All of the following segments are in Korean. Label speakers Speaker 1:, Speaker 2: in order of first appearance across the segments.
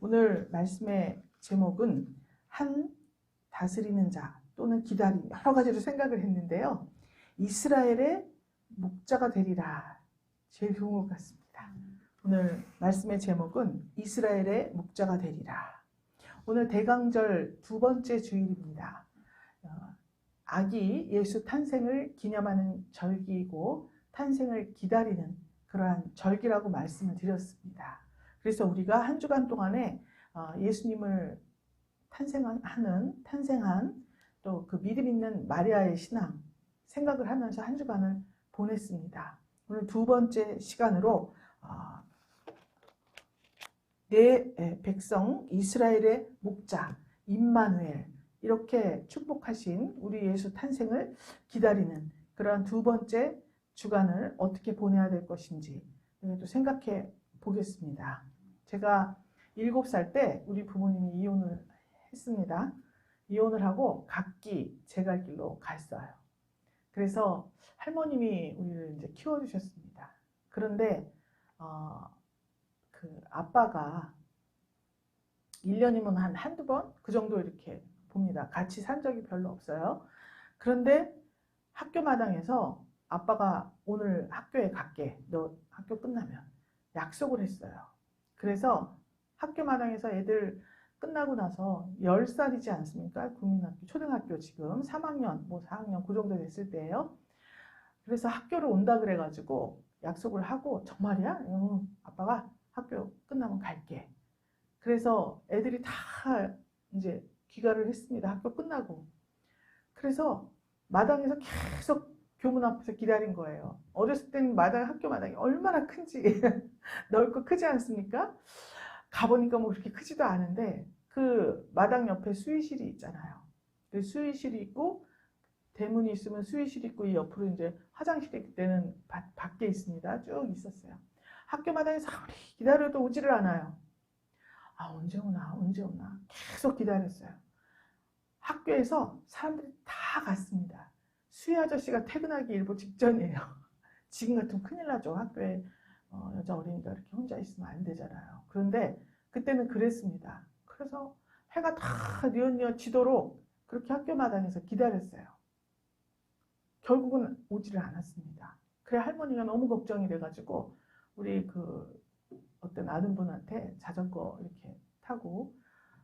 Speaker 1: 오늘 말씀의 제목은 한 다스리는 자 또는 기다림, 여러 가지로 생각을 했는데요. 이스라엘의 목자가 되리라. 제일 좋은 것 같습니다. 오늘 말씀의 제목은 이스라엘의 목자가 되리라. 오늘 대강절 두 번째 주일입니다. 아기 예수 탄생을 기념하는 절기이고 탄생을 기다리는 그러한 절기라고 말씀을 드렸습니다. 그래서 우리가 한 주간 동안에 예수님을 탄생한 또 그 믿음 있는 마리아의 신앙 생각을 하면서 한 주간을 보냈습니다. 오늘 두 번째 시간으로 내 백성 이스라엘의 목자 임마누엘 이렇게 축복하신 우리 예수 탄생을 기다리는 그러한 두 번째 주간을 어떻게 보내야 될 것인지 또 생각해 보겠습니다. 제가 7살 때 우리 부모님이 이혼을 했습니다. 이혼을 하고 각기 제 갈 길로 갔어요. 그래서 할머님이 우리를 이제 키워주셨습니다. 그런데 그 아빠가 1년이면 한두 번? 그 정도 이렇게 봅니다. 같이 산 적이 별로 없어요. 그런데 학교 마당에서 아빠가 오늘 학교에 갈게. 너 학교 끝나면. 약속을 했어요. 그래서 학교 마당에서 애들 끝나고 나서 10살이지 않습니까? 국민학교, 초등학교 지금 3학년, 4학년 그 정도 됐을 때예요. 그래서 학교를 온다 그래가지고 약속을 하고 정말이야? 아빠가 학교 끝나면 갈게. 그래서 애들이 다 이제 귀가를 했습니다. 학교 끝나고. 그래서 마당에서 계속 교문 앞에서 기다린 거예요. 어렸을 때는 학교 마당이 얼마나 큰지 넓고 크지 않습니까? 가보니까 뭐 그렇게 크지도 않은데 그 마당 옆에 수의실이 있잖아요. 그 수의실이 있고 대문이 있으면 수의실이 있고 이 옆으로 이제 화장실이 그때는 밖에 있습니다. 쭉 있었어요. 학교 마당에서 아무리 기다려도 오지를 않아요. 언제 오나 계속 기다렸어요. 학교에서 사람들이 다 갔습니다. 수희 아저씨가 퇴근하기 일보 직전이에요. 지금 같으면 큰일 나죠. 학교에 여자 어린이가 이렇게 혼자 있으면 안 되잖아요. 그런데 그때는 그랬습니다. 그래서 해가 다 뉘엿뉘엿 지도록 그렇게 학교 마당에서 기다렸어요. 결국은 오지를 않았습니다. 그래 할머니가 너무 걱정이 돼가지고 우리 그 어떤 아는 분한테 자전거 이렇게 타고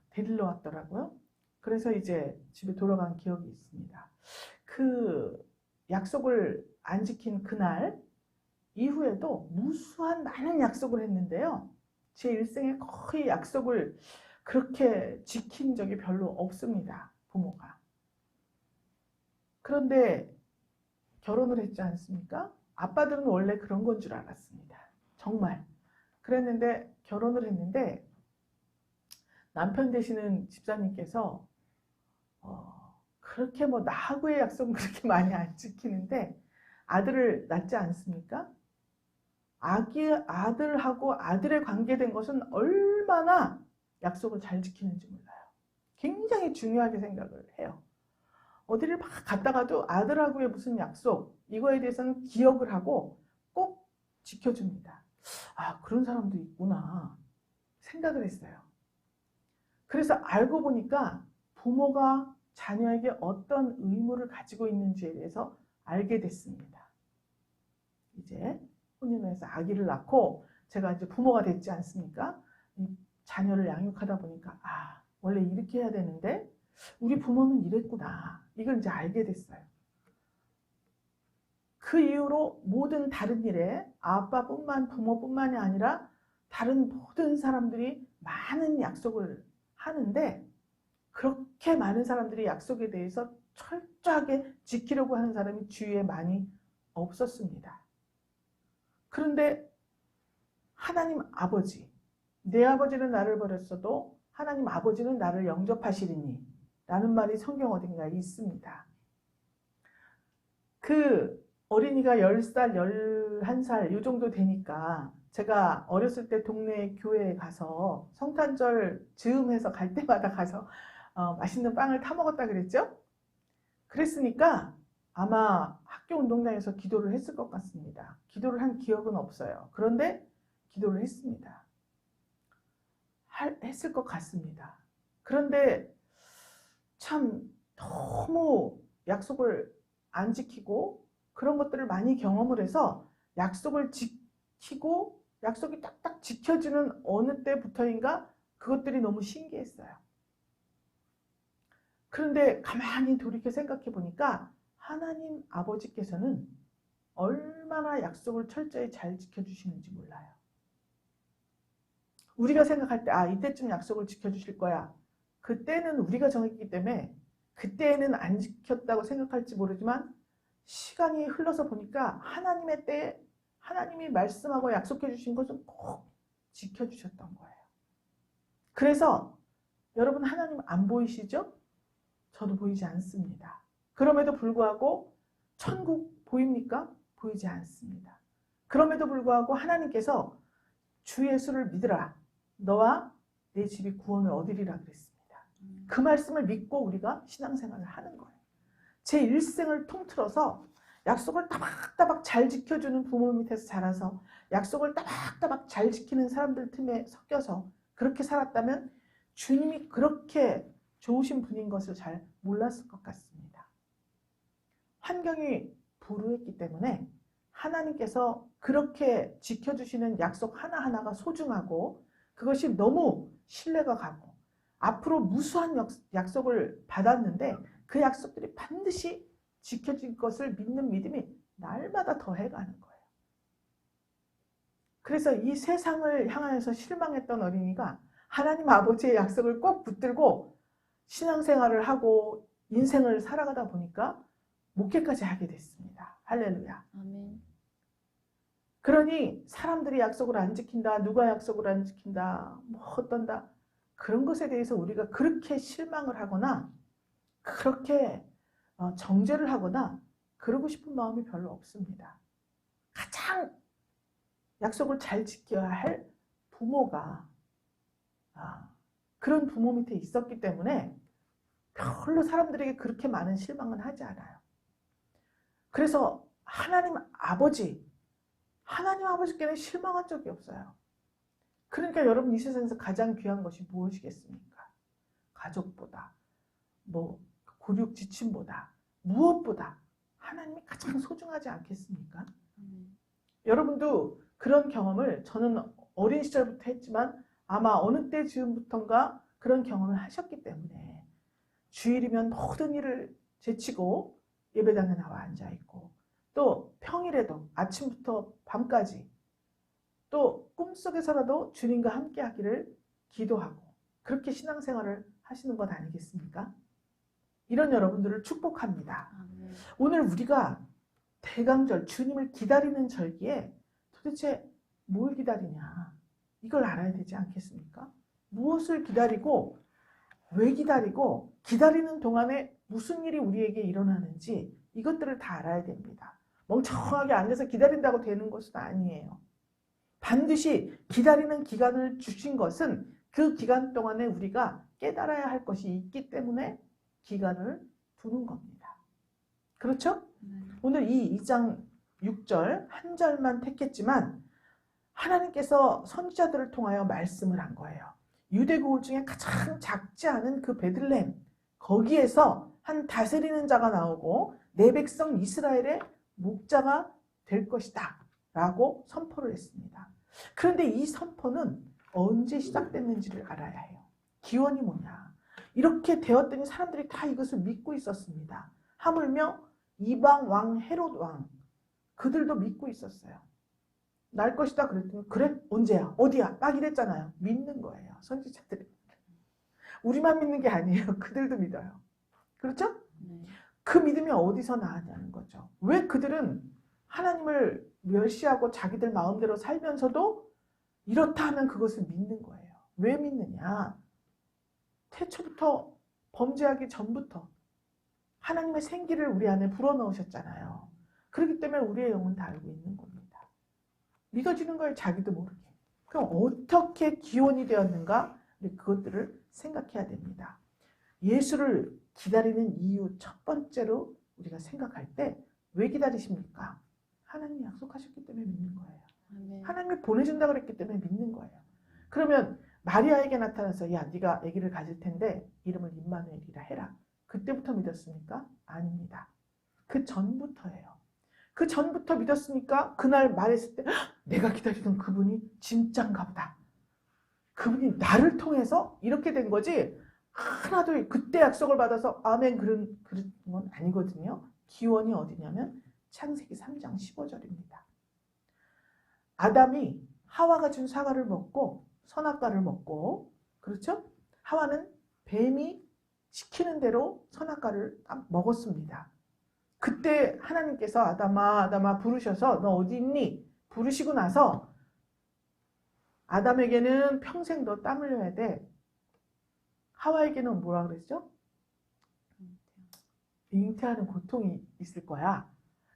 Speaker 1: 데리러 왔더라고요. 그래서 이제 집에 돌아간 기억이 있습니다. 그 약속을 안 지킨 그날 이후에도 무수한 많은 약속을 했는데요. 제 일생에 거의 약속을 그렇게 지킨 적이 별로 없습니다. 부모가. 그런데 결혼을 했지 않습니까? 아빠들은 원래 그런 건 줄 알았습니다. 정말. 그랬는데 결혼을 했는데 남편 되시는 집사님께서 그렇게 나하고의 약속은 그렇게 많이 안 지키는데 아들을 낳지 않습니까? 아들하고 아들에 관계된 것은 얼마나 약속을 잘 지키는지 몰라요. 굉장히 중요하게 생각을 해요. 어디를 막 갔다가도 아들하고의 무슨 약속 이거에 대해서는 기억을 하고 꼭 지켜줍니다. 그런 사람도 있구나 생각을 했어요. 그래서 알고 보니까 부모가 자녀에게 어떤 의무를 가지고 있는지에 대해서 알게 됐습니다. 이제 혼인을 해서 아기를 낳고 제가 이제 부모가 됐지 않습니까? 자녀를 양육하다 보니까 원래 이렇게 해야 되는데 우리 부모는 이랬구나. 이걸 이제 알게 됐어요. 그 이후로 모든 다른 일에 부모뿐만이 아니라 다른 모든 사람들이 많은 약속을 하는데 그렇게 많은 사람들이 약속에 대해서 철저하게 지키려고 하는 사람이 주위에 많이 없었습니다. 그런데 하나님 아버지, 내 아버지는 나를 버렸어도 하나님 아버지는 나를 영접하시리니 라는 말이 성경 어딘가에 있습니다. 그 어린이가 10살, 11살 이 정도 되니까 제가 어렸을 때 동네 교회에 가서 성탄절 즈음해서 갈 때마다 가서 맛있는 빵을 타 먹었다 그랬죠? 그랬으니까 아마 학교 운동장에서 기도를 했을 것 같습니다. 기도를 한 기억은 없어요. 그런데 기도를 했습니다. 했을 것 같습니다. 그런데 참 너무 약속을 안 지키고 그런 것들을 많이 경험을 해서 약속을 지키고 약속이 딱딱 지켜지는 어느 때부터인가 그것들이 너무 신기했어요. 그런데 가만히 돌이켜 생각해 보니까 하나님 아버지께서는 얼마나 약속을 철저히 잘 지켜주시는지 몰라요. 우리가 생각할 때 이때쯤 약속을 지켜주실 거야. 그때는 우리가 정했기 때문에 그때는 안 지켰다고 생각할지 모르지만 시간이 흘러서 보니까 하나님의 때에 하나님이 말씀하고 약속해 주신 것은 꼭 지켜주셨던 거예요. 그래서 여러분 하나님 안 보이시죠? 저도 보이지 않습니다. 그럼에도 불구하고 천국 보입니까? 보이지 않습니다. 그럼에도 불구하고 하나님께서 주 예수를 믿으라. 너와 내 집이 구원을 얻으리라 그랬습니다. 그 말씀을 믿고 우리가 신앙생활을 하는 거예요. 제 일생을 통틀어서 약속을 따박따박 잘 지켜주는 부모 밑에서 자라서 약속을 따박따박 잘 지키는 사람들 틈에 섞여서 그렇게 살았다면 주님이 그렇게 좋으신 분인 것을 잘 몰랐을 것 같습니다. 환경이 불우했기 때문에 하나님께서 그렇게 지켜주시는 약속 하나하나가 소중하고 그것이 너무 신뢰가 가고 앞으로 무수한 약속을 받았는데 그 약속들이 반드시 지켜질 것을 믿는 믿음이 날마다 더해가는 거예요. 그래서 이 세상을 향하여서 실망했던 어린이가 하나님 아버지의 약속을 꼭 붙들고 신앙생활을 하고 인생을 살아가다 보니까 목회까지 하게 됐습니다. 할렐루야.
Speaker 2: 아멘.
Speaker 1: 그러니 사람들이 약속을 안 지킨다, 누가 약속을 안 지킨다, 뭐 어떤다 그런 것에 대해서 우리가 그렇게 실망을 하거나 그렇게 정죄를 하거나 그러고 싶은 마음이 별로 없습니다. 가장 약속을 잘 지켜야 할 부모가 그런 부모 밑에 있었기 때문에 별로 사람들에게 그렇게 많은 실망은 하지 않아요. 그래서 하나님 아버지께는 실망한 적이 없어요. 그러니까 여러분 이 세상에서 가장 귀한 것이 무엇이겠습니까? 가족보다 굴육 지침보다 무엇보다 하나님이 가장 소중하지 않겠습니까? 여러분도 그런 경험을 저는 어린 시절부터 했지만 아마 어느 때 즈음부터인가 그런 경험을 하셨기 때문에 주일이면 모든 일을 제치고 예배당에 나와 앉아있고 또 평일에도 아침부터 밤까지 또 꿈속에서라도 주님과 함께 하기를 기도하고 그렇게 신앙생활을 하시는 것 아니겠습니까? 이런 여러분들을 축복합니다. 오늘 우리가 대강절 주님을 기다리는 절기에 도대체 뭘 기다리냐 이걸 알아야 되지 않겠습니까? 무엇을 기다리고 왜 기다리고 기다리는 동안에 무슨 일이 우리에게 일어나는지 이것들을 다 알아야 됩니다. 멍청하게 앉아서 기다린다고 되는 것은 아니에요. 반드시 기다리는 기간을 주신 것은 그 기간 동안에 우리가 깨달아야 할 것이 있기 때문에 기간을 두는 겁니다. 그렇죠? 오늘 이 2장 6절 한 절만 택했지만 하나님께서 선지자들을 통하여 말씀을 한 거예요. 유대국을 중에 가장 작지 않은 그 베들레헴 거기에서 한 다스리는 자가 나오고 내 백성 이스라엘의 목자가 될 것이다 라고 선포를 했습니다. 그런데 이 선포는 언제 시작됐는지를 알아야 해요. 기원이 뭐냐. 이렇게 되었더니 사람들이 다 이것을 믿고 있었습니다. 하물며 이방 왕 헤롯 왕 그들도 믿고 있었어요. 날 것이다 그랬더니 그래? 언제야? 어디야? 막 이랬잖아요. 믿는 거예요. 선지자들이. 우리만 믿는 게 아니에요. 그들도 믿어요. 그렇죠? 그 믿음이 어디서 나왔냐는 거죠. 왜 그들은 하나님을 멸시하고 자기들 마음대로 살면서도 이렇다 하면 그것을 믿는 거예요. 왜 믿느냐? 태초부터 범죄하기 전부터 하나님의 생기를 우리 안에 불어넣으셨잖아요. 그렇기 때문에 우리의 영은 다 알고 있는 겁니다. 믿어지는 거예요. 자기도 모르게. 그럼 어떻게 기원이 되었는가? 우리 그것들을 생각해야 됩니다. 예수를 기다리는 이유 첫 번째로 우리가 생각할 때 왜 기다리십니까? 하나님이 약속하셨기 때문에 믿는 거예요. 하나님이 보내준다고 그랬기 때문에 믿는 거예요. 그러면 마리아에게 나타나서 야, 네가 아기를 가질 텐데 이름을 임마누엘이라 해라. 그때부터 믿었습니까? 아닙니다. 그 전부터예요. 그 전부터 믿었으니까 그날 말했을 때 내가 기다리던 그분이 진짠가 보다. 그분이 나를 통해서 이렇게 된 거지 하나도 그때 약속을 받아서 아멘 그런 건 아니거든요. 기원이 어디냐면 창세기 3장 15절입니다. 아담이 하와가 준 사과를 먹고 선악과를 먹고, 그렇죠? 하와는 뱀이 시키는 대로 선악과를 먹었습니다. 그때 하나님께서 아담아 부르셔서 너 어디 있니? 부르시고 나서 아담에게는 평생 너 땀 흘려야 돼. 하와에게는 뭐라 그랬죠? 잉태하는 고통이 있을 거야.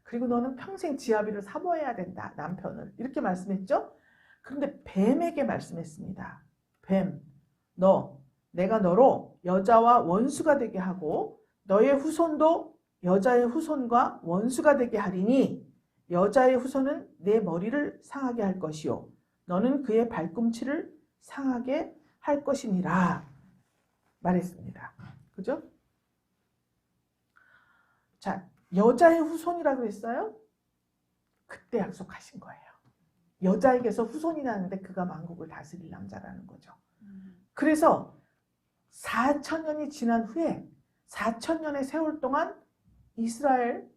Speaker 1: 그리고 너는 평생 지아비를 사모해야 된다. 남편을. 이렇게 말씀했죠? 그런데 뱀에게 말씀했습니다. 뱀, 내가 너로 여자와 원수가 되게 하고 너의 후손도 여자의 후손과 원수가 되게 하리니 여자의 후손은 내 머리를 상하게 할 것이요 너는 그의 발꿈치를 상하게 할 것이니라 말했습니다. 그죠? 자, 여자의 후손이라고 했어요? 그때 약속하신 거예요. 여자에게서 후손이 나는데 그가 만국을 다스릴 남자라는 거죠. 그래서 4,000년이 지난 후에 4,000년의 세월 동안 이스라엘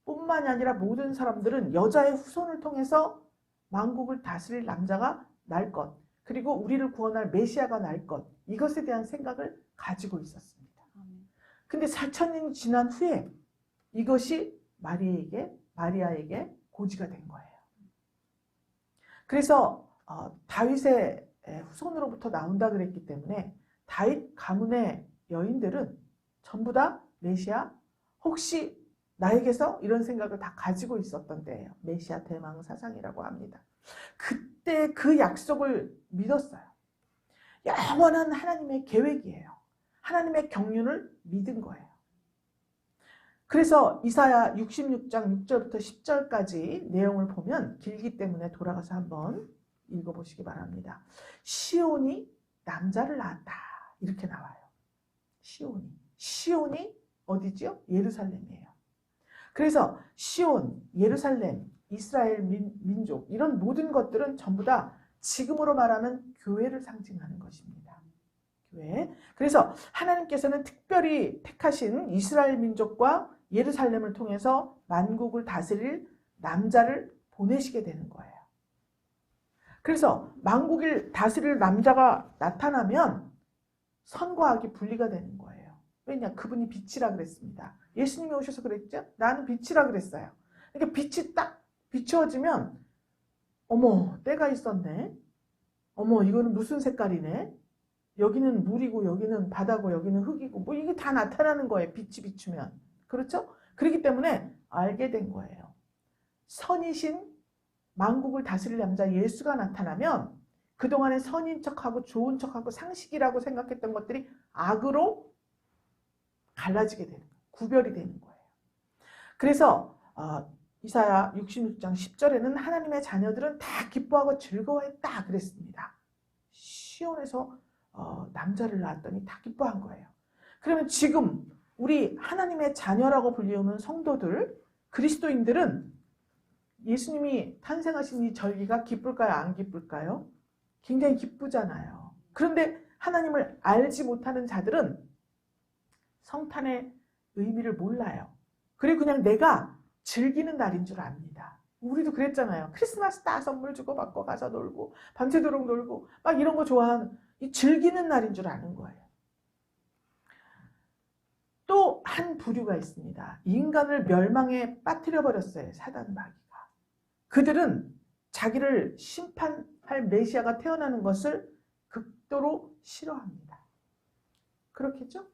Speaker 1: 뿐만이 아니라 모든 사람들은 여자의 후손을 통해서 만국을 다스릴 남자가 날 것, 그리고 우리를 구원할 메시아가 날 것, 이것에 대한 생각을 가지고 있었습니다. 근데 4,000년이 지난 후에 이것이 마리아에게 고지가 된 거예요. 그래서 다윗의 후손으로부터 나온다 그랬기 때문에 다윗 가문의 여인들은 전부 다 메시아, 혹시 나에게서 이런 생각을 다 가지고 있었던 때예요. 메시아 대망 사상이라고 합니다. 그때 그 약속을 믿었어요. 영원한 하나님의 계획이에요. 하나님의 경륜을 믿은 거예요. 그래서 이사야 66장 6절부터 10절까지 내용을 보면 길기 때문에 돌아가서 한번 읽어보시기 바랍니다. 시온이 남자를 낳았다. 이렇게 나와요. 시온이 어디죠? 예루살렘이에요. 그래서 시온, 예루살렘, 이스라엘 민족 이런 모든 것들은 전부 다 지금으로 말하면 교회를 상징하는 것입니다. 교회. 그래서 하나님께서는 특별히 택하신 이스라엘 민족과 예루살렘을 통해서 만국을 다스릴 남자를 보내시게 되는 거예요. 그래서 만국을 다스릴 남자가 나타나면 선과 악이 분리가 되는 거예요. 왜냐? 그분이 빛이라 그랬습니다. 예수님이 오셔서 그랬죠? 나는 빛이라 그랬어요. 그러니까 빛이 딱 비추어지면 어머, 때가 있었네. 어머, 이거는 무슨 색깔이네. 여기는 물이고 여기는 바다고 여기는 흙이고 뭐 이게 다 나타나는 거예요. 빛이 비추면. 그렇죠? 그렇기 때문에 알게 된 거예요. 선이신 만국을 다스릴 남자 예수가 나타나면 그동안에 선인 척하고 좋은 척하고 상식이라고 생각했던 것들이 악으로 갈라지게 되는 거예요. 구별이 되는 거예요. 그래서 이사야 66장 10절에는 하나님의 자녀들은 다 기뻐하고 즐거워했다 그랬습니다. 시온에서 남자를 낳았더니 다 기뻐한 거예요. 그러면 지금 우리 하나님의 자녀라고 불리우는 성도들, 그리스도인들은 예수님이 탄생하신 이 절기가 기쁠까요? 안 기쁠까요? 굉장히 기쁘잖아요. 그런데 하나님을 알지 못하는 자들은 성탄의 의미를 몰라요. 그리고 그냥 내가 즐기는 날인 줄 압니다. 우리도 그랬잖아요. 크리스마스 다 선물 주고받고 가서 놀고 밤새도록 놀고 막 이런 거 좋아하는 이 즐기는 날인 줄 아는 거예요. 또 한 부류가 있습니다. 인간을 멸망에 빠뜨려 버렸어요. 사단 마귀가. 그들은 자기를 심판할 메시아가 태어나는 것을 극도로 싫어합니다. 그렇겠죠?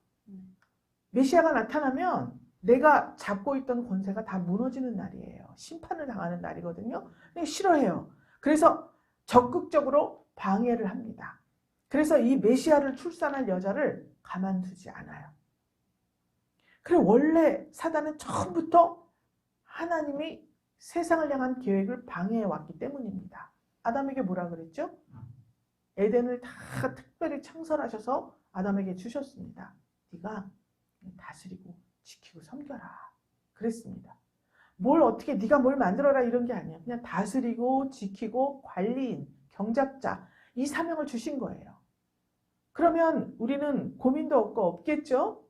Speaker 1: 메시아가 나타나면 내가 잡고 있던 권세가 다 무너지는 날이에요. 심판을 당하는 날이거든요. 싫어해요. 그래서 적극적으로 방해를 합니다. 그래서 이 메시아를 출산할 여자를 가만두지 않아요. 그리고 원래 사단은 처음부터 하나님이 세상을 향한 계획을 방해해 왔기 때문입니다. 아담에게 뭐라 그랬죠? 에덴을 다 특별히 창설하셔서 아담에게 주셨습니다. 네가 다스리고 지키고 섬겨라 그랬습니다. 뭘 어떻게 네가 뭘 만들어라 이런 게 아니야. 그냥 다스리고 지키고 관리인, 경작자 이 사명을 주신 거예요. 그러면 우리는 고민도 없겠죠?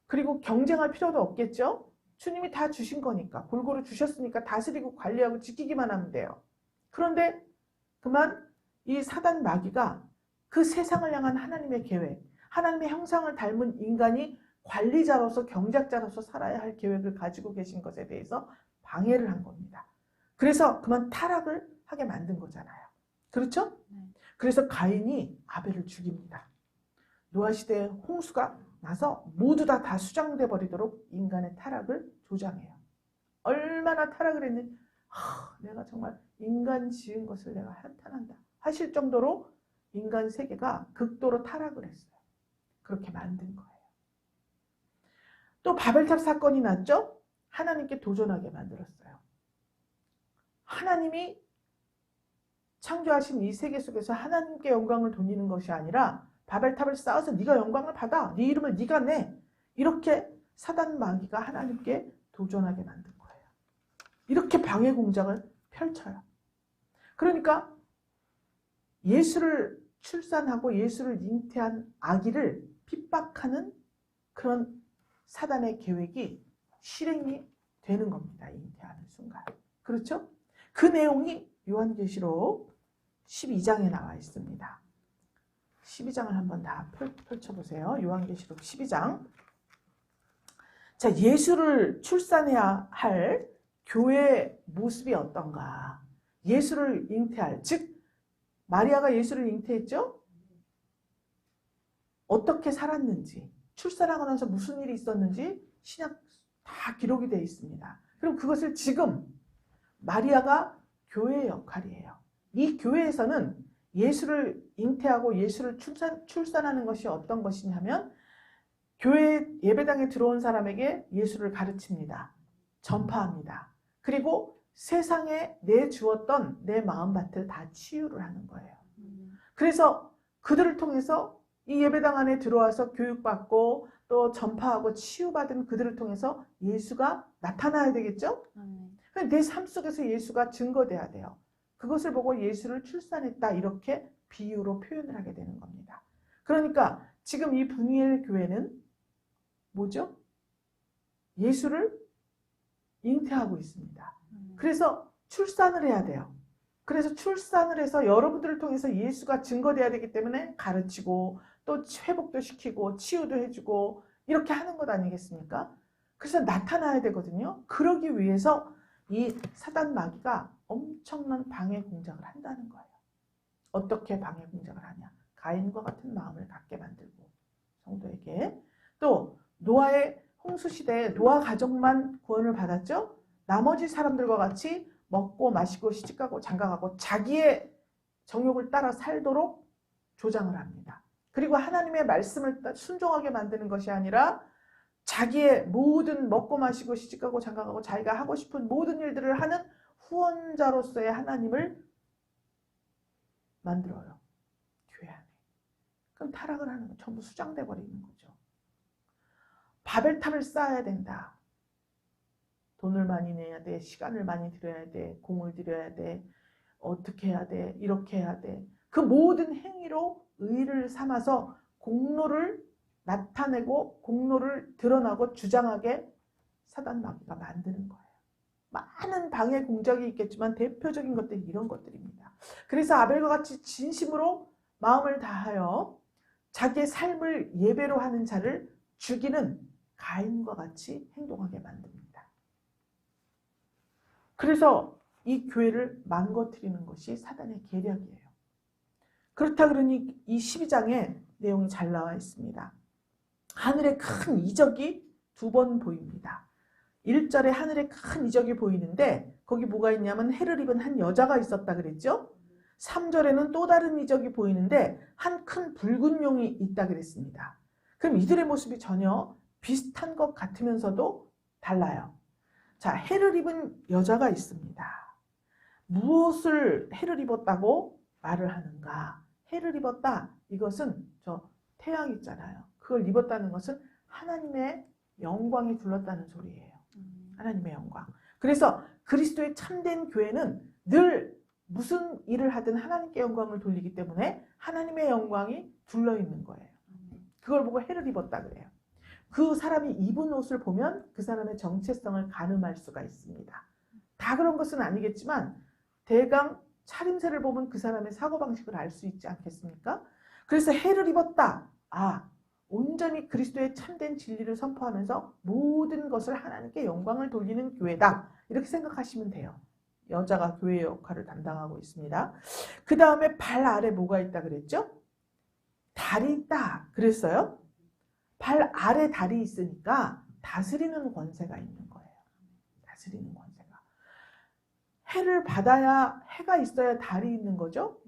Speaker 1: 그리고 경쟁할 필요도 없겠죠? 주님이 다 주신 거니까 골고루 주셨으니까 다스리고 관리하고 지키기만 하면 돼요. 그런데 그만 이 사단 마귀가 그 세상을 향한 하나님의 계획, 하나님의 형상을 닮은 인간이 관리자로서 경작자로서 살아야 할 계획을 가지고 계신 것에 대해서 방해를 한 겁니다. 그래서 그만 타락을 하게 만든 거잖아요. 그렇죠? 그래서 가인이 아벨을 죽입니다. 노아 시대에 홍수가 나서 모두 다 수장돼 버리도록 인간의 타락을 조장해요. 얼마나 타락을 했는지 내가 정말 인간 지은 것을 내가 한탄한다 하실 정도로 인간 세계가 극도로 타락을 했어요. 그렇게 만든 거예요. 또 바벨탑 사건이 났죠? 하나님께 도전하게 만들었어요. 하나님이 창조하신 이 세계 속에서 하나님께 영광을 돌리는 것이 아니라 바벨탑을 쌓아서 네가 영광을 받아, 네 이름을 네가 내, 이렇게 사단 마귀가 하나님께 도전하게 만든 거예요. 이렇게 방해 공작을 펼쳐요. 그러니까 예수를 출산하고 예수를 잉태한 아기를 핍박하는 그런 사단의 계획이 실행이 되는 겁니다. 잉태하는 순간. 그렇죠? 그 내용이 요한계시록 12장에 나와 있습니다. 12장을 한번 다 펼쳐보세요. 요한계시록 12장. 자, 예수를 출산해야 할 교회의 모습이 어떤가? 예수를 잉태할, 즉 마리아가 예수를 잉태했죠? 어떻게 살았는지, 출산하고 나서 무슨 일이 있었는지 신약 다 기록이 되어 있습니다. 그럼 그것을 지금 마리아가 교회의 역할이에요. 이 교회에서는 예수를 잉태하고 예수를 출산하는 것이 어떤 것이냐면 교회 예배당에 들어온 사람에게 예수를 가르칩니다. 전파합니다. 그리고 세상에 내주었던 내 마음밭을 다 치유를 하는 거예요. 그래서 그들을 통해서 이 예배당 안에 들어와서 교육받고 또 전파하고 치유받은 그들을 통해서 예수가 나타나야 되겠죠? 내 삶 속에서 예수가 증거돼야 돼요. 그것을 보고 예수를 출산했다 이렇게 비유로 표현을 하게 되는 겁니다. 그러니까 지금 이 분이엘 교회는 뭐죠? 예수를 잉태하고 있습니다. 그래서 출산을 해야 돼요. 그래서 출산을 해서 여러분들을 통해서 예수가 증거돼야 되기 때문에 가르치고 또 회복도 시키고 치유도 해주고 이렇게 하는 것 아니겠습니까? 그래서 나타나야 되거든요. 그러기 위해서 이 사단 마귀가 엄청난 방해 공작을 한다는 거예요. 어떻게 방해 공작을 하냐? 가인과 같은 마음을 갖게 만들고 성도에게. 또 노아의 홍수 시대에 노아 가족만 구원을 받았죠? 나머지 사람들과 같이 먹고 마시고 시집가고 장가가고 자기의 정욕을 따라 살도록 조장을 합니다. 그리고 하나님의 말씀을 순종하게 만드는 것이 아니라 자기의 모든 먹고 마시고 시집가고 장가가고 자기가 하고 싶은 모든 일들을 하는 후원자로서의 하나님을 만들어요. 교회 안에. 그럼 타락을 하는 거 전부 수장돼 버리는 거죠. 바벨탑을 쌓아야 된다. 돈을 많이 내야 돼. 시간을 많이 들여야 돼. 공을 들여야 돼. 어떻게 해야 돼. 이렇게 해야 돼. 그 모든 행위로 의를 삼아서 공로를 나타내고 공로를 드러나고 주장하게 사단 마귀가 만드는 거예요. 많은 방해 공작이 있겠지만 대표적인 것들이 이런 것들입니다. 그래서 아벨과 같이 진심으로 마음을 다하여 자기의 삶을 예배로 하는 자를 죽이는 가인과 같이 행동하게 만듭니다. 그래서 이 교회를 망가뜨리는 것이 사단의 계략이에요. 그렇다 그러니 이 12장에 내용이 잘 나와 있습니다. 하늘에 큰 이적이 두 번 보입니다. 1절에 하늘에 큰 이적이 보이는데 거기 뭐가 있냐면 해를 입은 한 여자가 있었다 그랬죠. 3절에는 또 다른 이적이 보이는데 한 큰 붉은 용이 있다 그랬습니다. 그럼 이들의 모습이 전혀 비슷한 것 같으면서도 달라요. 자, 해를 입은 여자가 있습니다. 무엇을 해를 입었다고 말을 하는가? 해를 입었다. 이것은 저 태양 있잖아요. 그걸 입었다는 것은 하나님의 영광이 둘렀다는 소리예요. 하나님의 영광. 그래서 그리스도의 참된 교회는 늘 무슨 일을 하든 하나님께 영광을 돌리기 때문에 하나님의 영광이 둘러있는 거예요. 그걸 보고 해를 입었다 그래요. 그 사람이 입은 옷을 보면 그 사람의 정체성을 가늠할 수가 있습니다. 다 그런 것은 아니겠지만 대강 차림새를 보면 그 사람의 사고방식을 알 수 있지 않겠습니까? 그래서 해를 입었다. 온전히 그리스도의 참된 진리를 선포하면서 모든 것을 하나님께 영광을 돌리는 교회다. 이렇게 생각하시면 돼요. 여자가 교회의 역할을 담당하고 있습니다. 그 다음에 발 아래 뭐가 있다 그랬죠? 달이 있다 그랬어요. 발 아래 달이 있으니까 다스리는 권세가 있는 거예요. 다스리는 권세가. 해를 받아야 해가 있어야 달이 있는 거죠.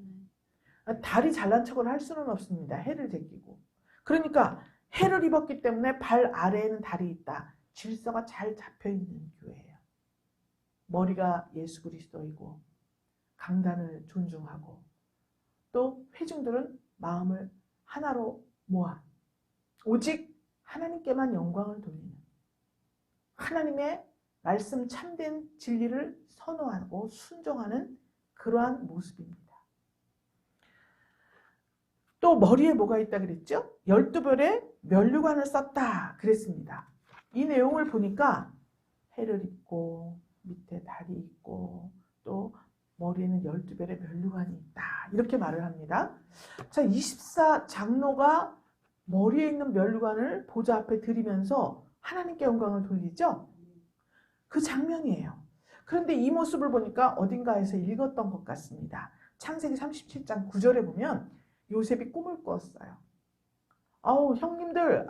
Speaker 1: 달이 잘난 척을 할 수는 없습니다. 해를 제끼고. 그러니까 해를 입었기 때문에 발 아래에는 달이 있다. 질서가 잘 잡혀있는 교회예요. 머리가 예수 그리스도이고 강단을 존중하고 또 회중들은 마음을 하나로 모아 오직 하나님께만 영광을 돌리는 하나님의 말씀 참된 진리를 선호하고 순종하는 그러한 모습입니다. 또 머리에 뭐가 있다 그랬죠? 12별의 면류관을 썼다 그랬습니다. 이 내용을 보니까 해를 입고 밑에 달이 있고 또 머리에는 12별의 면류관이 있다 이렇게 말을 합니다. 자, 24장로가 머리에 있는 면류관을 보좌 앞에 들이면서 하나님께 영광을 돌리죠. 그 장면이에요. 그런데 이 모습을 보니까 어딘가에서 읽었던 것 같습니다. 창세기 37장 9절에 보면 요셉이 꿈을 꿨어요. 형님들,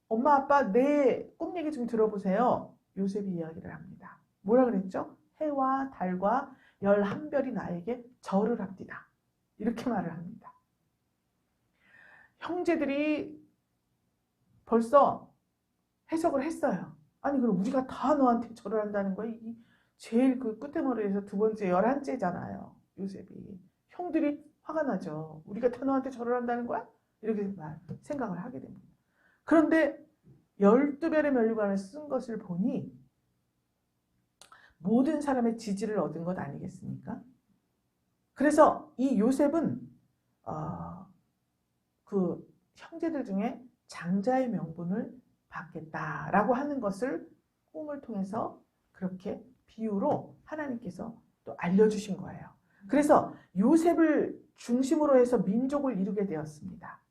Speaker 1: 엄마 아빠 내 꿈 얘기 좀 들어보세요. 요셉이 이야기를 합니다. 뭐라 그랬죠? 해와 달과 11별이 나에게 절을 합디다. 이렇게 말을 합니다. 형제들이 벌써 해석을 했어요. 아니 그럼 우리가 다 너한테 절을 한다는 거야? 이 제일 그 끝에머리에서 두 번째 11째잖아요. 요셉이. 형들이 화가 나죠. 우리가 다 너한테 절을 한다는 거야? 이렇게 생각을 하게 됩니다. 그런데 12별의 면류관을 쓴 것을 보니 모든 사람의 지지를 얻은 것 아니겠습니까? 그래서 이 요셉은 그 형제들 중에 장자의 명분을 받겠다라고 하는 것을 꿈을 통해서 그렇게 비유로 하나님께서 또 알려주신 거예요. 그래서 요셉을 중심으로 해서 민족을 이루게 되었습니다.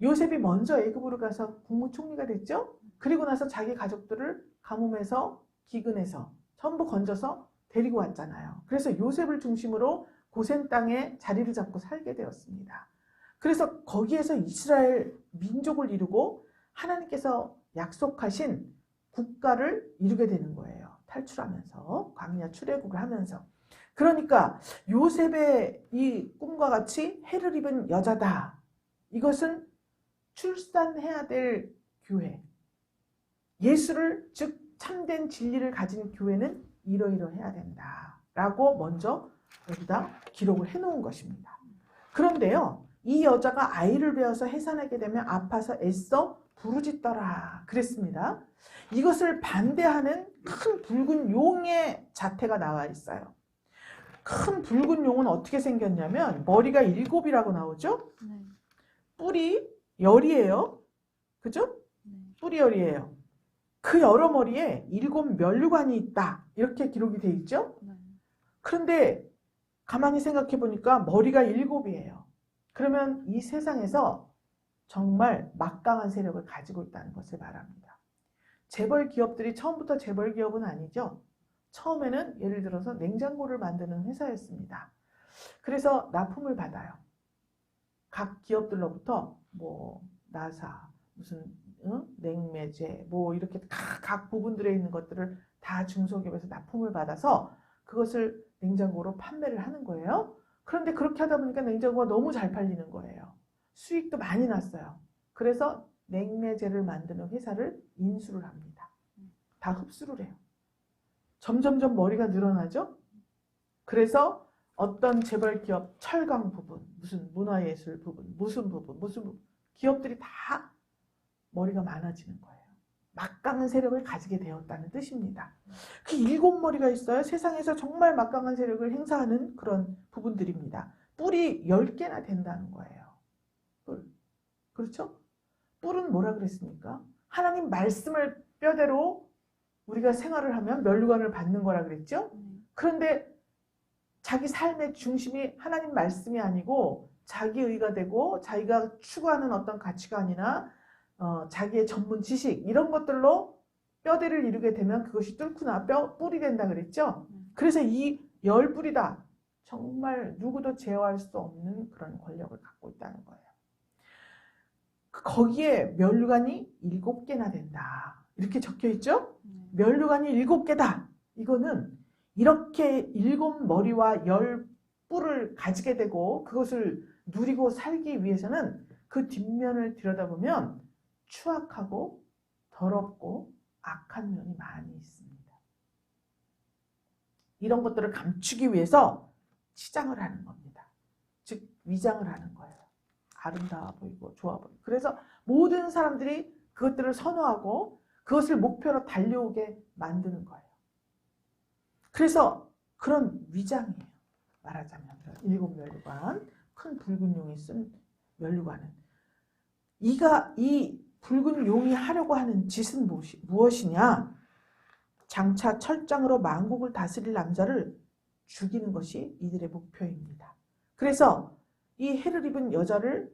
Speaker 1: 요셉이 먼저 애굽으로 가서 국무총리가 됐죠. 그리고 나서 자기 가족들을 가뭄에서 기근에서 전부 건져서 데리고 왔잖아요. 그래서 요셉을 중심으로 고센 땅에 자리를 잡고 살게 되었습니다. 그래서 거기에서 이스라엘 민족을 이루고 하나님께서 약속하신 국가를 이루게 되는 거예요. 탈출하면서 광야 출애굽을 하면서. 그러니까 요셉의 이 꿈과 같이 해를 입은 여자다. 이것은 출산해야 될 교회. 예수를 즉 참된 진리를 가진 교회는 이러이러해야 된다. 라고 먼저 여기다 기록을 해놓은 것입니다. 그런데요. 이 여자가 아이를 베어서 해산하게 되면 아파서 애써 부르짖더라 그랬습니다. 이것을 반대하는 큰 붉은 용의 자태가 나와 있어요. 큰 붉은 용은 어떻게 생겼냐면 머리가 7이라고 나오죠?
Speaker 2: 네.
Speaker 1: 뿔이 열이에요. 그죠?
Speaker 2: 네.
Speaker 1: 뿔이 열이에요. 그 여러 머리에 7 면류관이 있다. 이렇게 기록이 돼 있죠?
Speaker 2: 네.
Speaker 1: 그런데 가만히 생각해 보니까 머리가 7이에요. 그러면 이 세상에서 정말 막강한 세력을 가지고 있다는 것을 말합니다. 재벌 기업들이 처음부터 재벌 기업은 아니죠. 처음에는 예를 들어서 냉장고를 만드는 회사였습니다. 그래서 납품을 받아요. 각 기업들로부터 뭐 나사, 무슨 냉매제, 뭐 이렇게 각 부분들에 있는 것들을 다 중소기업에서 납품을 받아서 그것을 냉장고로 판매를 하는 거예요. 그런데 그렇게 하다 보니까 냉장고가 너무 잘 팔리는 거예요. 수익도 많이 났어요. 그래서 냉매제를 만드는 회사를 인수를 합니다. 다 흡수를 해요. 점점점 머리가 늘어나죠. 그래서 어떤 재벌 기업 철강 부분, 무슨 문화예술 부분, 무슨 기업들이 다 머리가 많아지는 거예요. 막강한 세력을 가지게 되었다는 뜻입니다. 그 7머리가 있어요. 세상에서 정말 막강한 세력을 행사하는 그런 부분들입니다. 뿔이 10개나 된다는 거예요. 뿔. 그렇죠? 뿔은 뭐라 그랬습니까? 하나님 말씀을 뼈대로 우리가 생활을 하면 면류관을 받는 거라 그랬죠? 그런데 자기 삶의 중심이 하나님 말씀이 아니고 자기의가 되고 자기가 추구하는 어떤 가치관이나 자기의 전문 지식 이런 것들로 뼈대를 이루게 되면 그것이 뚫구나 뿔이 된다 그랬죠? 그래서 이 10뿔이다. 정말 누구도 제어할 수 없는 그런 권력을 갖고 있다는 거예요. 거기에 면류관이 7개나 된다. 이렇게 적혀 있죠? 면류관이 7개다. 이거는 이렇게 7머리와 10뿔을 가지게 되고 그것을 누리고 살기 위해서는 그 뒷면을 들여다보면 추악하고 더럽고 악한 면이 많이 있습니다. 이런 것들을 감추기 위해서 치장을 하는 겁니다. 즉 위장을 하는 거예요. 아름다워 보이고 좋아 보이고. 그래서 모든 사람들이 그것들을 선호하고 그것을 목표로 달려오게 만드는 거예요. 그래서 그런 위장이에요. 말하자면 7면류관, 큰 붉은 용이 쓴 면류관은 이 붉은 용이 하려고 하는 짓은 무엇이냐? 장차 철장으로 만국을 다스릴 남자를 죽이는 것이 이들의 목표입니다. 그래서 이 해를 입은 여자를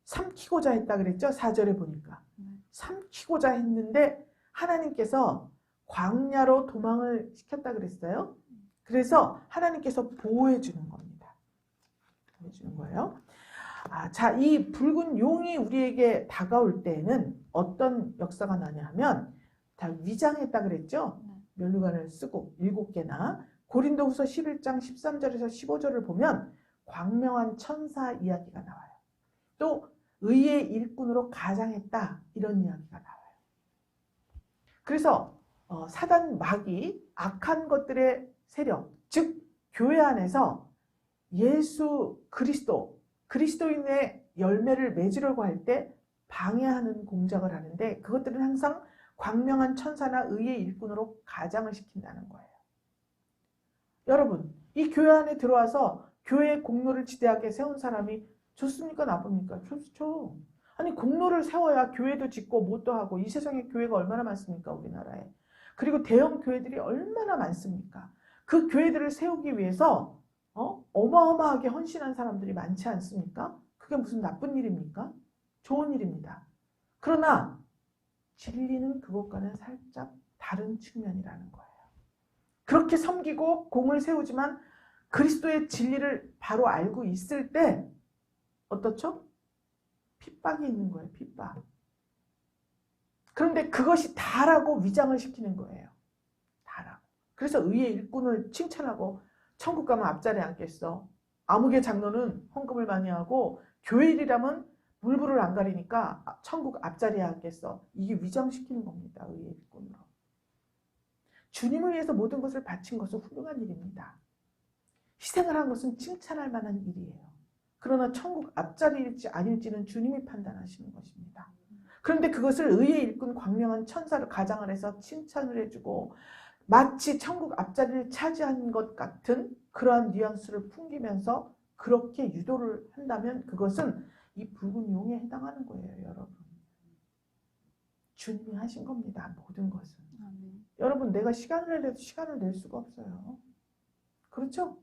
Speaker 1: 삼키고자 했다 그랬죠? 4절에 보니까. 삼키고자 했는데 하나님께서 광야로 도망을 시켰다 그랬어요. 그래서 하나님께서 보호해 주는 겁니다. 보호해 주는 거예요. 자, 이 붉은 용이 우리에게 다가올 때에는 어떤 역사가 나냐 하면 다 위장했다 그랬죠? 면류관을 쓰고 7개나 고린도후서 11장 13절에서 15절을 보면 광명한 천사 이야기가 나와요. 또 의의 일꾼으로 가장했다 이런 이야기가 나와요. 그래서 사단 마귀 악한 것들의 세력 즉 교회 안에서 예수 그리스도인의 열매를 맺으려고 할 때 방해하는 공작을 하는데 그것들은 항상 광명한 천사나 의의 일꾼으로 가장을 시킨다는 거예요. 여러분 이 교회 안에 들어와서 교회의 공로를 지대하게 세운 사람이 좋습니까 나쁩니까? 좋죠. 아니 공로를 세워야 교회도 짓고 뭣도 하고 이 세상에 교회가 얼마나 많습니까 우리나라에. 그리고 대형 교회들이 얼마나 많습니까? 그 교회들을 세우기 위해서 어마어마하게 헌신한 사람들이 많지 않습니까? 그게 무슨 나쁜 일입니까? 좋은 일입니다. 그러나 진리는 그것과는 살짝 다른 측면이라는 거예요. 그렇게 섬기고 공을 세우지만 그리스도의 진리를 바로 알고 있을 때 어떻죠? 핍박이 있는 거예요. 핍박. 그런데 그것이 다라고 위장을 시키는 거예요. 다라고. 그래서 의의 일꾼을 칭찬하고 천국 가면 앞자리에 앉겠어. 아무개 장로는 헌금을 많이 하고 교회 일이라면 물불을 안 가리니까 천국 앞자리에 앉겠어. 이게 위장시키는 겁니다. 의의 일꾼으로. 주님을 위해서 모든 것을 바친 것은 훌륭한 일입니다. 희생을 한 것은 칭찬할 만한 일이에요. 그러나 천국 앞자리일지 아닐지는 주님이 판단하시는 것입니다. 그런데 그것을 의의 일꾼 광명한 천사를 가장을 해서 칭찬을 해주고 마치 천국 앞자리를 차지한 것 같은 그러한 뉘앙스를 풍기면서 그렇게 유도를 한다면 그것은 이 붉은 용에 해당하는 거예요. 여러분. 주님이 하신 겁니다. 모든 것은. 여러분 내가 시간을 내도 시간을 낼 수가 없어요. 그렇죠?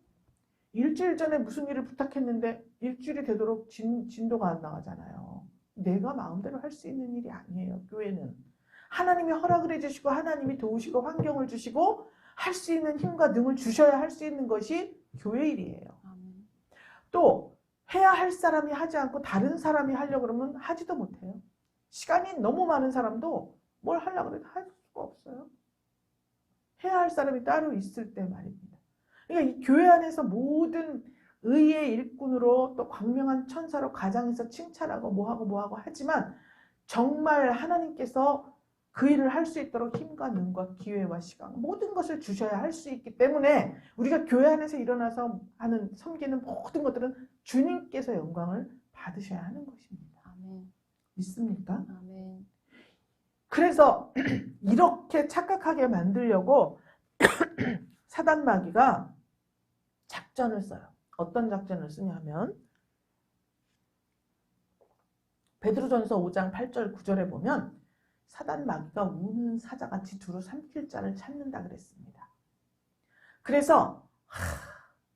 Speaker 1: 일주일 전에 무슨 일을 부탁했는데 일주일이 되도록 진도가 안 나가잖아요. 내가 마음대로 할 수 있는 일이 아니에요. 교회는. 하나님이 허락을 해주시고 하나님이 도우시고 환경을 주시고 할 수 있는 힘과 능을 주셔야 할 수 있는 것이 교회 일이에요. 또 해야 할 사람이 하지 않고 다른 사람이 하려고 그러면 하지도 못해요. 시간이 너무 많은 사람도 뭘 하려고 해도 할 수가 없어요. 해야 할 사람이 따로 있을 때 말입니다. 그러니까 이 교회 안에서 모든 의의 일꾼으로 또 광명한 천사로 가장해서 칭찬하고 뭐하고 하지만 정말 하나님께서 그 일을 할 수 있도록 힘과 능과 기회와 시간 모든 것을 주셔야 할 수 있기 때문에 우리가 교회 안에서 일어나서 하는 섬기는 모든 것들은 주님께서 영광을 받으셔야 하는 것입니다.
Speaker 2: 아멘.
Speaker 1: 믿습니까?
Speaker 2: 아멘.
Speaker 1: 그래서 이렇게 착각하게 만들려고 사단 마귀가 작전을 써요. 어떤 작전을 쓰냐면 베드로전서 5장 8절 9절에 보면 사단 마귀가 우는 사자같이 두루 삼킬 자를 찾는다 그랬습니다. 그래서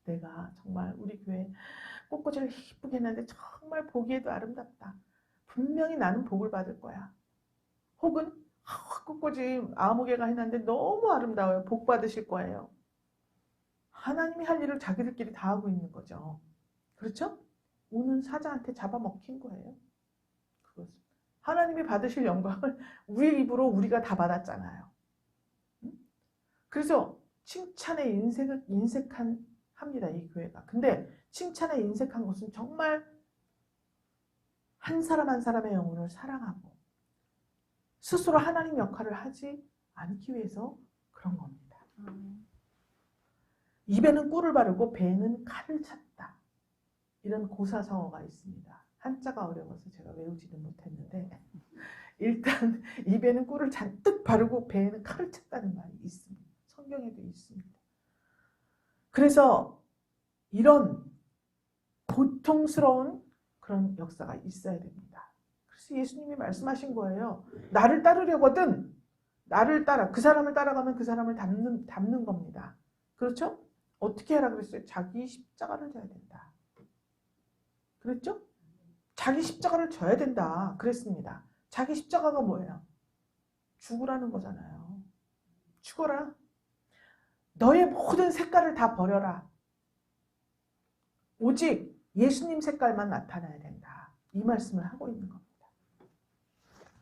Speaker 1: 내가 정말 우리 교회 꽃꽂이를 이쁘게 했는데 정말 보기에도 아름답다. 분명히 나는 복을 받을 거야. 혹은 꽃꽂이 아무개가 해놨는데 너무 아름다워요. 복 받으실 거예요. 하나님이 할 일을 자기들끼리 다 하고 있는 거죠. 그렇죠? 우는 사자한테 잡아먹힌 거예요. 그것은. 하나님이 받으실 영광을 우리 입으로 우리가 다 받았잖아요. 그래서 칭찬에 인색합니다. 이 교회가. 근데 칭찬에 인색한 것은 정말 한 사람 한 사람의 영혼을 사랑하고 스스로 하나님 역할을 하지 않기 위해서 그런 겁니다. 입에는 꿀을 바르고 배에는 칼을 찼다. 이런 고사성어가 있습니다. 한자가 어려워서 제가 외우지는 못했는데 일단 입에는 꿀을 잔뜩 바르고 배에는 칼을 찼다는 말이 있습니다. 성경에도 있습니다. 그래서 이런 고통스러운 그런 역사가 있어야 됩니다. 그래서 예수님이 말씀하신 거예요. 나를 따르려거든 나를 따라 그 사람을 따라가면 그 사람을 닮는 겁니다. 그렇죠? 어떻게 해라 그랬어요? 자기 십자가를 져야 된다. 그랬죠? 자기 십자가를 져야 된다. 그랬습니다. 자기 십자가가 뭐예요? 죽으라는 거잖아요. 죽어라. 너의 모든 색깔을 다 버려라. 오직 예수님 색깔만 나타나야 된다. 이 말씀을 하고 있는 겁니다.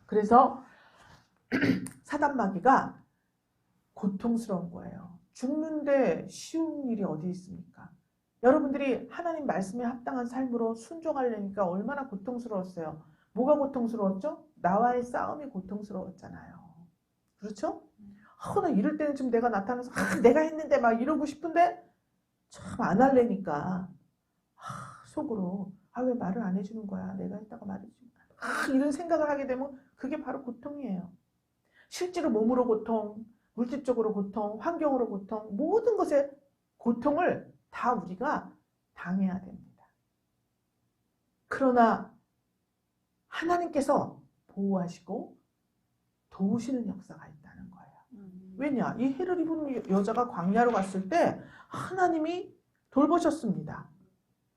Speaker 1: 그래서 사단 마귀가 고통스러운 거예요. 죽는데 쉬운 일이 어디 있습니까? 여러분들이 하나님 말씀에 합당한 삶으로 순종하려니까 얼마나 고통스러웠어요. 뭐가 고통스러웠죠? 나와의 싸움이 고통스러웠잖아요. 그렇죠? 나 이럴 때는 좀 내가 나타나서 내가 했는데 막 이러고 싶은데 참 안 할래니까 속으로 왜 말을 안 해주는 거야. 내가 했다고 말해주는 거야. 이런 생각을 하게 되면 그게 바로 고통이에요. 실제로 몸으로 고통, 물질적으로 고통, 환경으로 고통, 모든 것의 고통을 다 우리가 당해야 됩니다. 그러나 하나님께서 보호하시고 도우시는 역사가 있다는 거예요. 왜냐? 이 해를 입은 여자가 광야로 갔을 때 하나님이 돌보셨습니다.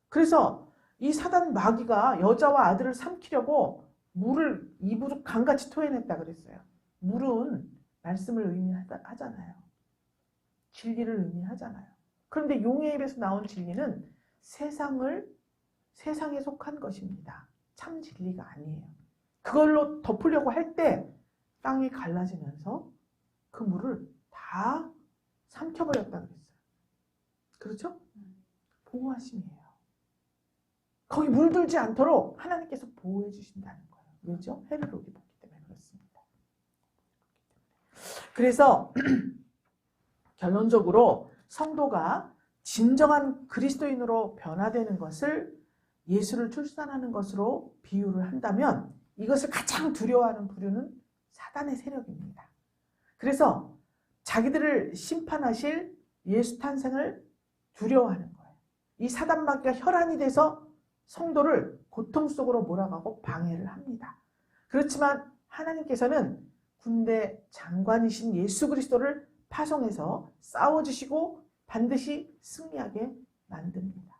Speaker 1: 그래서 이 사단 마귀가 여자와 아들을 삼키려고 물을 입으로 강같이 토해냈다 그랬어요. 물은 말씀을 의미하잖아요. 진리를 의미하잖아요. 그런데 용의 입에서 나온 진리는 세상에 속한 것입니다. 참 진리가 아니에요. 그걸로 덮으려고 할 때 땅이 갈라지면서 그 물을 다 삼켜버렸다 그랬어요. 그렇죠? 보호하심이에요. 거기 물들지 않도록 하나님께서 보호해 주신다는 거예요. 왜죠? 해를 오기 보기 때문에 그렇습니다. 그래서 결론적으로 성도가 진정한 그리스도인으로 변화되는 것을 예수를 출산하는 것으로 비유를 한다면 이것을 가장 두려워하는 부류는 사단의 세력입니다. 그래서 자기들을 심판하실 예수 탄생을 두려워하는 거예요. 이 사단 마귀가 혈안이 돼서 성도를 고통 속으로 몰아가고 방해를 합니다. 그렇지만 하나님께서는 군대 장관이신 예수 그리스도를 파송해서 싸워주시고 반드시 승리하게 만듭니다.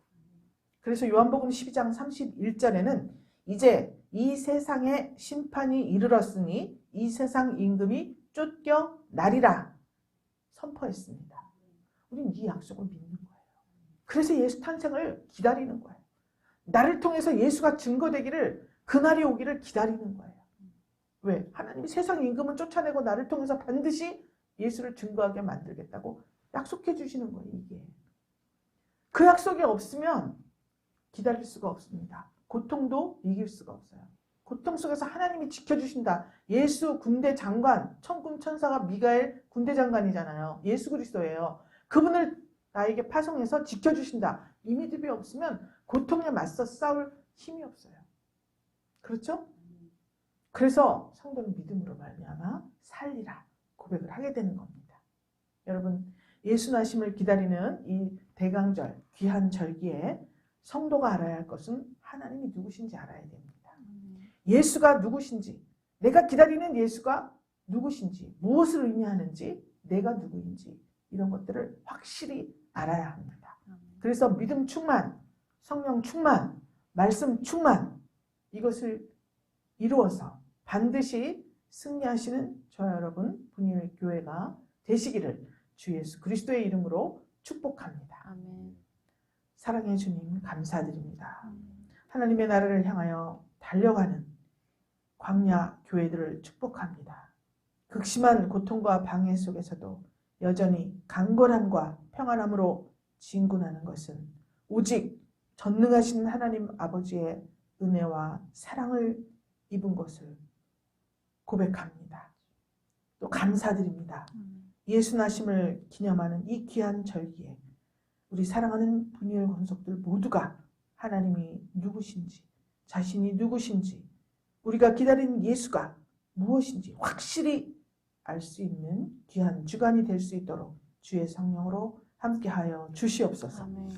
Speaker 1: 그래서 요한복음 12장 31절에는 이제 이 세상에 심판이 이르렀으니 이 세상 임금이 쫓겨나리라 선포했습니다. 우리는 이 약속을 믿는 거예요. 그래서 예수 탄생을 기다리는 거예요. 나를 통해서 예수가 증거되기를 그날이 오기를 기다리는 거예요. 왜? 하나님이 세상 임금은 쫓아내고 나를 통해서 반드시 예수를 증거하게 만들겠다고 약속해 주시는 거예요. 이게. 그 약속이 없으면 기다릴 수가 없습니다. 고통도 이길 수가 없어요. 고통 속에서 하나님이 지켜주신다. 예수 군대 장관, 천군 천사가 미가엘 군대 장관이잖아요. 예수 그리스도예요. 그분을 나에게 파송해서 지켜주신다. 이 믿음이 없으면 고통에 맞서 싸울 힘이 없어요. 그렇죠? 그래서 성도는 믿음으로 말미암아 살리라 고백을 하게 되는 겁니다. 여러분, 예수 나심을 기다리는 이 대강절, 귀한 절기에 성도가 알아야 할 것은 하나님이 누구신지 알아야 됩니다. 예수가 누구신지, 내가 기다리는 예수가 누구신지, 무엇을 의미하는지, 내가 누구인지 이런 것들을 확실히 알아야 합니다. 그래서 믿음 충만, 성령 충만, 말씀 충만 이것을 이루어서 반드시 승리하시는 저와 여러분 분유의 교회가 되시기를 주 예수 그리스도의 이름으로 축복합니다.
Speaker 2: 아멘.
Speaker 1: 사랑해 주님 감사드립니다. 하나님의 나라를 향하여 달려가는 광야 교회들을 축복합니다. 극심한 고통과 방해 속에서도 여전히 강건함과 평안함으로 진군하는 것은 오직 전능하신 하나님 아버지의 은혜와 사랑을 입은 것을 고백합니다. 또 감사드립니다. 예수 나심을 기념하는 이 귀한 절기에 우리 사랑하는 분이엘 권속들 모두가 하나님이 누구신지, 자신이 누구신지, 우리가 기다리는 예수가 무엇인지 확실히 알 수 있는 귀한 주간이 될 수 있도록 주의 성령으로 함께하여 주시옵소서.
Speaker 2: 아멘.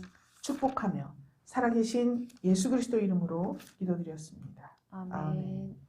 Speaker 1: 축복하며 살아계신 예수 그리스도 이름으로 기도드렸습니다.
Speaker 2: 아멘.
Speaker 1: 아멘.